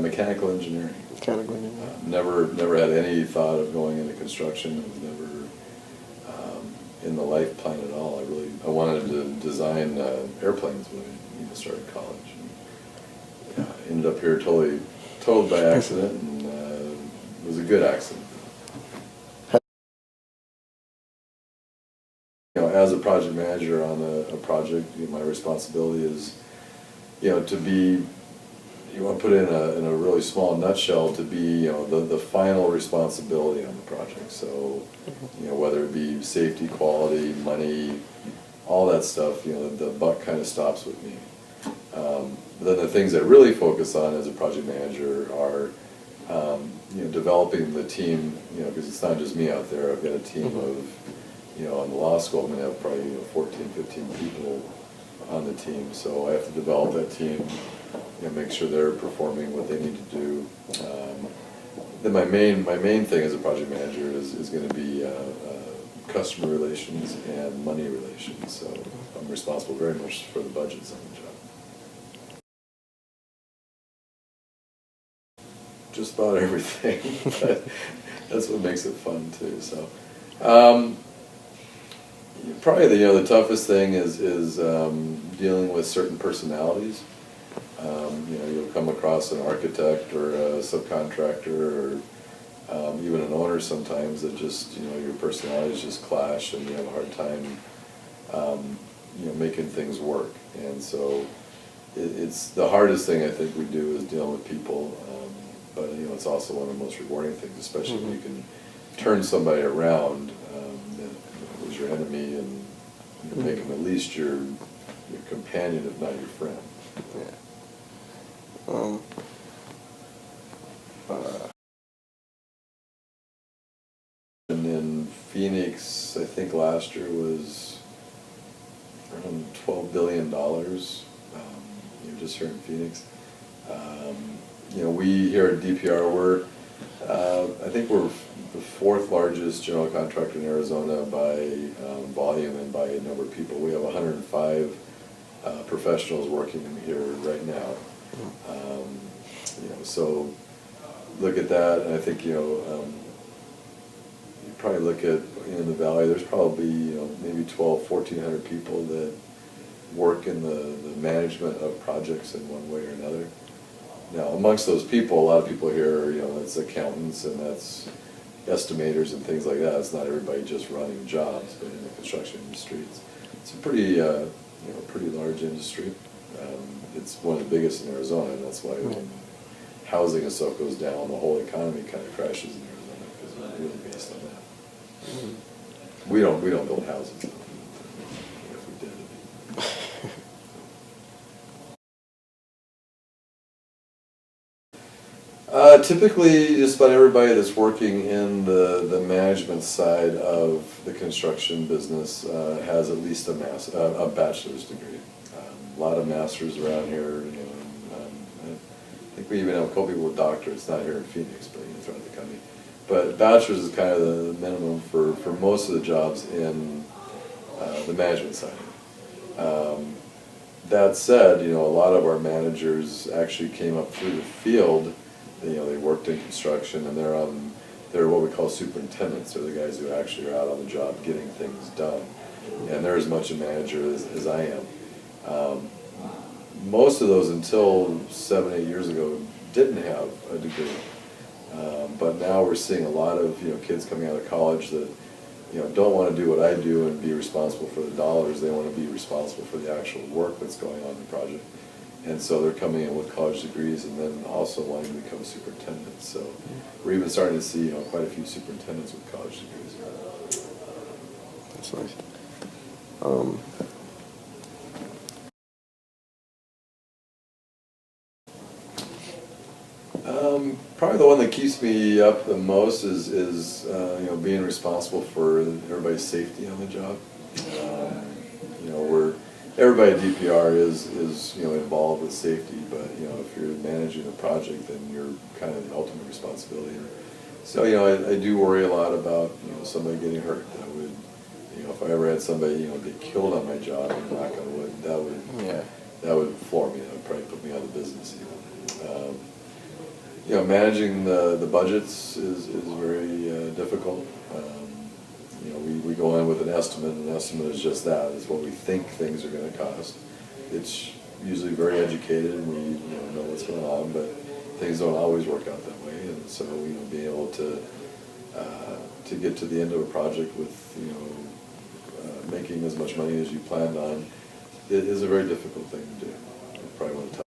mechanical engineering. Mechanical engineering. Never had any thought of going into construction. It was never in the life plan at all. I wanted to design airplanes when I started college. And, ended up here totally by accident, and it was a good accident. As a project manager on a project, my responsibility is, to be, you want to put it in a really small nutshell, to be, the final responsibility on the project. So, whether it be safety, quality, money, all that stuff, the buck kind of stops with me. Then the things I really focus on as a project manager are, developing the team, because it's not just me out there. I've got a team of, in the law school, I'm going to have probably 14, 15 people on the team. So I have to develop that team, make sure they're performing what they need to do. Then my main thing as a project manager is going to be customer relations and money relations. So I'm responsible very much for the budgets on the job. Just about everything. But that's what makes it fun too. So. Probably the toughest thing is dealing with certain personalities. You'll come across an architect or a subcontractor or even an owner sometimes that just your personalities just clash, and you have a hard time making things work. And so it's the hardest thing I think we do is dealing with people. But it's also one of the most rewarding things, especially when you can turn somebody around. Your enemy and make him at least your companion, if not your friend. And in Phoenix, I think last year was around $12 billion. Just here in Phoenix. We here at DPR I think we're the fourth largest general contractor in Arizona by volume and by number of people. We have 105 professionals working here right now. So look at that, and I think you probably look at in the valley. There's probably maybe 1,400 people that work in the management of projects in one way or another. Now, amongst those people, a lot of people here, that's accountants and that's estimators and things like that. It's not everybody just running jobs, but in the construction industry, it's a pretty, pretty large industry. It's one of the biggest in Arizona, and that's why when housing and stuff goes down, the whole economy kind of crashes in Arizona because we're really based on that. We don't build houses. If we did, typically, just about everybody that's working in the management side of the construction business has at least a bachelor's degree. A lot of masters around here. I think we even have a couple people with doctorates, not here in Phoenix, but throughout the country. But bachelor's is kind of the minimum for most of the jobs in the management side. That said, a lot of our managers actually came up through the field. They worked in construction, and they're what we call superintendents. They're the guys who actually are out on the job getting things done. And they're as much a manager as I am. Most of those, until 7, 8 years ago, didn't have a degree. But now we're seeing a lot of kids coming out of college that don't want to do what I do and be responsible for the dollars. They want to be responsible for the actual work that's going on in the project. And so they're coming in with college degrees and then also wanting to become superintendents. So we're even starting to see quite a few superintendents with college degrees. That's nice. Probably the one that keeps me up the most is being responsible for everybody's safety on the job. Everybody at DPR is involved with safety, but if you're managing a project, then you're kind of the ultimate responsibility. So I do worry a lot about somebody getting hurt. That would if I ever had somebody get killed on my job, knock on wood, that would floor me. That would probably put me out of business even. you know, managing the budgets is very difficult. You know, we go in with an estimate, and an estimate is just that, is what we think things are gonna cost. It's usually very educated, and we, you know what's going on, but things don't always work out that way, and so, you know, being able to get to the end of a project with, you know, making as much money as you planned on, it is a very difficult thing to do. Probably one of the